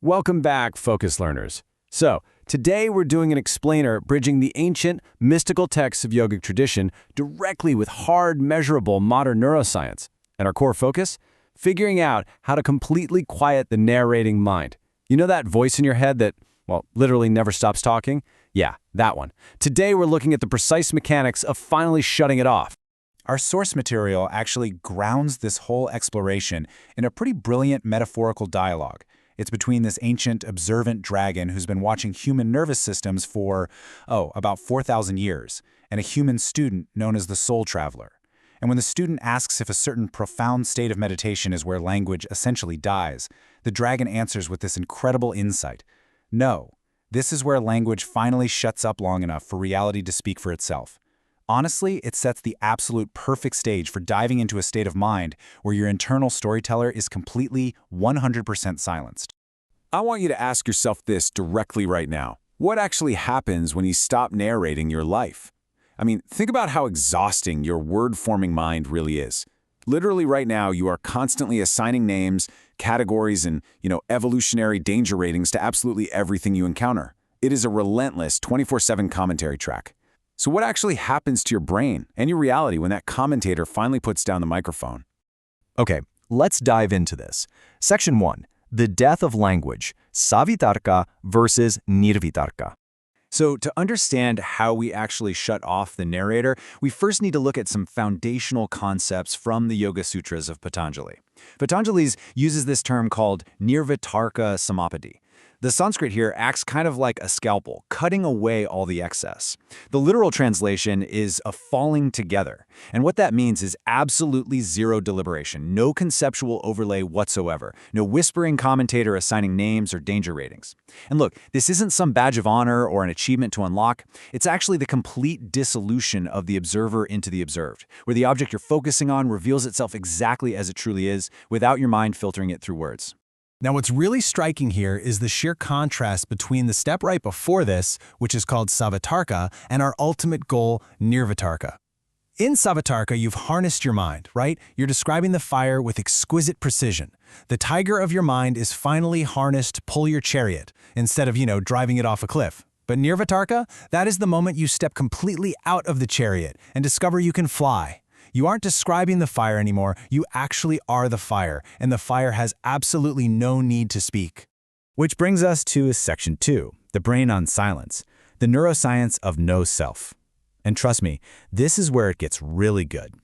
Welcome back, Focus Learners. So, today we're doing an explainer bridging the ancient, mystical texts of yogic tradition directly with hard, measurable modern neuroscience. And our core focus? Figuring out how to completely quiet the narrating mind. You know that voice in your head that, well, literally never stops talking? Yeah, that one. Today we're looking at the precise mechanics of finally shutting it off. Our source material actually grounds this whole exploration in a pretty brilliant metaphorical dialogue. It's between this ancient, observant dragon who's been watching human nervous systems for, about 4,000 years, and a human student known as the soul traveler. And when the student asks if a certain profound state of meditation is where language essentially dies, the dragon answers with this incredible insight. No, this is where language finally shuts up long enough for reality to speak for itself. Honestly, it sets the absolute perfect stage for diving into a state of mind where your internal storyteller is completely 100% silenced. I want you to ask yourself this directly right now. What actually happens when you stop narrating your life? I mean, think about how exhausting your word-forming mind really is. Literally right now, you are constantly assigning names, categories, and, evolutionary danger ratings to absolutely everything you encounter. It is a relentless 24/7 commentary track. So what actually happens to your brain and your reality when that commentator finally puts down the microphone? Okay, let's dive into this. Section 1. The death of language, Savitarka versus Nirvitarka. So to understand how we actually shut off the narrator, we first need to look at some foundational concepts from the Yoga Sutras of Patanjali. Patanjali uses this term called Nirvitarka Samadhi. The Sanskrit here acts kind of like a scalpel, cutting away all the excess. The literal translation is a falling together. And what that means is absolutely zero deliberation, no conceptual overlay whatsoever, no whispering commentator assigning names or danger ratings. And look, this isn't some badge of honor or an achievement to unlock. It's actually the complete dissolution of the observer into the observed, where the object you're focusing on reveals itself exactly as it truly is, without your mind filtering it through words. Now, what's really striking here is the sheer contrast between the step right before this, which is called Savitarka, and our ultimate goal, Nirvitarka. In Savitarka, you've harnessed your mind, right? You're describing the fire with exquisite precision. The tiger of your mind is finally harnessed to pull your chariot, instead of, driving it off a cliff. But Nirvitarka, that is the moment you step completely out of the chariot and discover you can fly. You aren't describing the fire anymore, you actually are the fire, and the fire has absolutely no need to speak. Which brings us to Section 2, the brain on silence, the neuroscience of no self. And trust me, this is where it gets really good.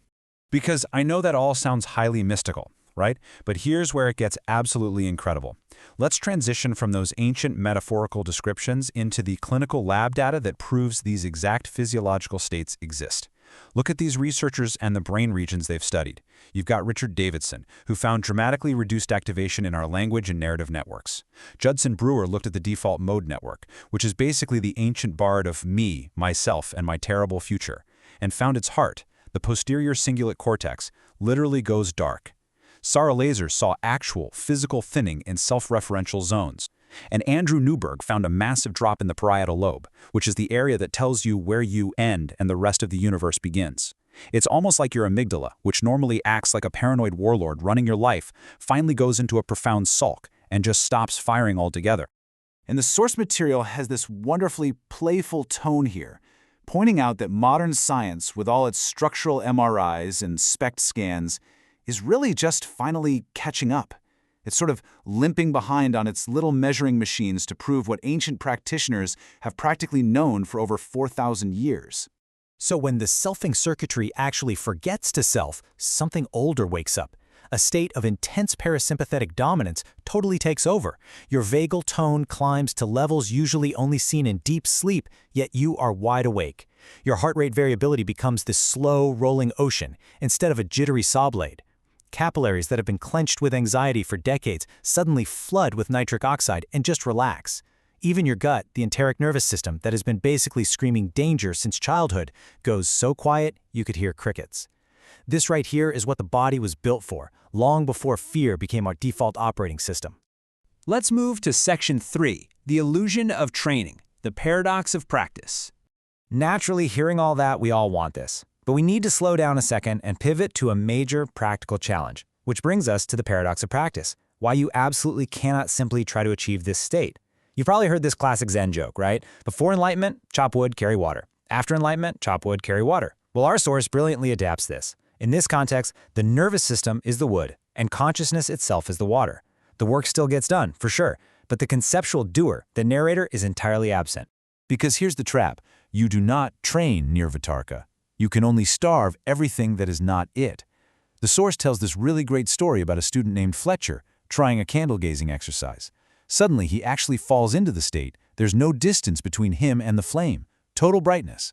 Because I know that all sounds highly mystical, right? But here's where it gets absolutely incredible. Let's transition from those ancient metaphorical descriptions into the clinical lab data that proves these exact physiological states exist. Look at these researchers and the brain regions they've studied. You've got Richard Davidson, who found dramatically reduced activation in our language and narrative networks. Judson Brewer looked at the default mode network, which is basically the ancient bard of me, myself, and my terrible future, and found its heart, the posterior cingulate cortex, literally goes dark. Sarah Laser saw actual, physical thinning in self-referential zones. And Andrew Newberg found a massive drop in the parietal lobe, which is the area that tells you where you end and the rest of the universe begins. It's almost like your amygdala, which normally acts like a paranoid warlord running your life, finally goes into a profound sulk and just stops firing altogether. And the source material has this wonderfully playful tone here, pointing out that modern science, with all its structural MRIs and SPECT scans, is really just finally catching up. It's sort of limping behind on its little measuring machines to prove what ancient practitioners have practically known for over 4,000 years. So when the selfing circuitry actually forgets to self, something older wakes up. A state of intense parasympathetic dominance totally takes over. Your vagal tone climbs to levels usually only seen in deep sleep, yet you are wide awake. Your heart rate variability becomes this slow, rolling ocean instead of a jittery saw blade. Capillaries that have been clenched with anxiety for decades suddenly flood with nitric oxide and just relax. Even your gut, the enteric nervous system that has been basically screaming danger since childhood, goes so quiet you could hear crickets. This right here is what the body was built for, long before fear became our default operating system. Let's move to Section 3, the illusion of training, the paradox of practice. Naturally, hearing all that, we all want this. But we need to slow down a second and pivot to a major practical challenge, which brings us to the paradox of practice. why you absolutely cannot simply try to achieve this state. You've probably heard this classic Zen joke, right? Before enlightenment, chop wood, carry water. After enlightenment, chop wood, carry water. Well, our source brilliantly adapts this. In this context, the nervous system is the wood, and consciousness itself is the water. The work still gets done, for sure, but the conceptual doer, the narrator, is entirely absent. Because here's the trap. You do not train Nirvitarka. You can only starve everything that is not it. The source tells this really great story about a student named Fletcher trying a candle-gazing exercise. Suddenly, he actually falls into the state. There's no distance between him and the flame. Total brightness.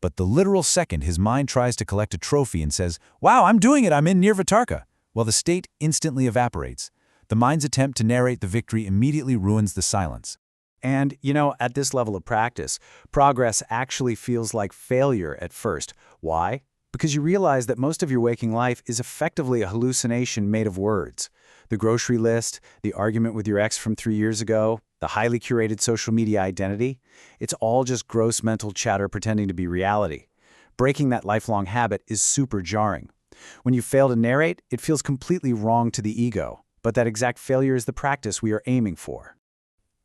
But the literal second his mind tries to collect a trophy and says, "Wow, I'm doing it, I'm in Nirvitarka," well, the state instantly evaporates. The mind's attempt to narrate the victory immediately ruins the silence. And, at this level of practice, progress actually feels like failure at first. Why? Because you realize that most of your waking life is effectively a hallucination made of words. The grocery list, the argument with your ex from 3 years ago, the highly curated social media identity, it's all just gross mental chatter pretending to be reality. Breaking that lifelong habit is super jarring. When you fail to narrate, it feels completely wrong to the ego. But that exact failure is the practice we are aiming for.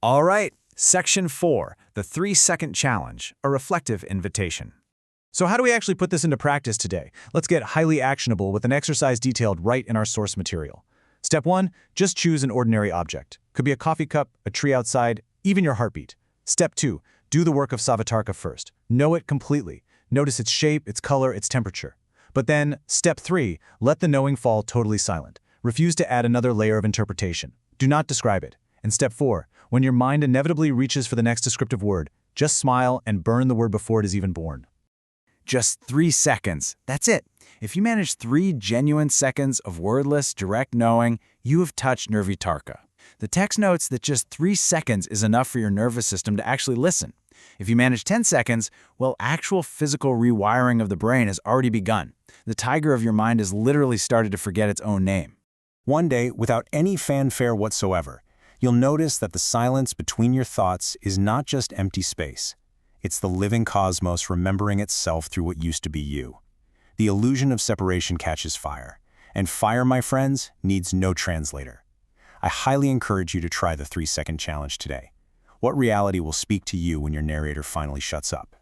All right, Section 4, the 3-second challenge, a reflective invitation. So how do we actually put this into practice today? Let's get highly actionable with an exercise detailed right in our source material. Step 1, just choose an ordinary object. Could be a coffee cup, a tree outside, even your heartbeat. Step 2, do the work of Savitarka first. Know it completely. Notice its shape, its color, its temperature. But then, Step 3, let the knowing fall totally silent. Refuse to add another layer of interpretation. Do not describe it. And Step 4, when your mind inevitably reaches for the next descriptive word, just smile and burn the word before it is even born. Just 3 seconds. That's it. If you manage 3 genuine seconds of wordless, direct knowing, you have touched Nirvitarka. The text notes that just 3 seconds is enough for your nervous system to actually listen. If you manage 10 seconds, well, actual physical rewiring of the brain has already begun. The tiger of your mind has literally started to forget its own name. One day, without any fanfare whatsoever, you'll notice that the silence between your thoughts is not just empty space. It's the living cosmos remembering itself through what used to be you. The illusion of separation catches fire. And fire, my friends, needs no translator. I highly encourage you to try the 3-second challenge today. What reality will speak to you when your narrator finally shuts up?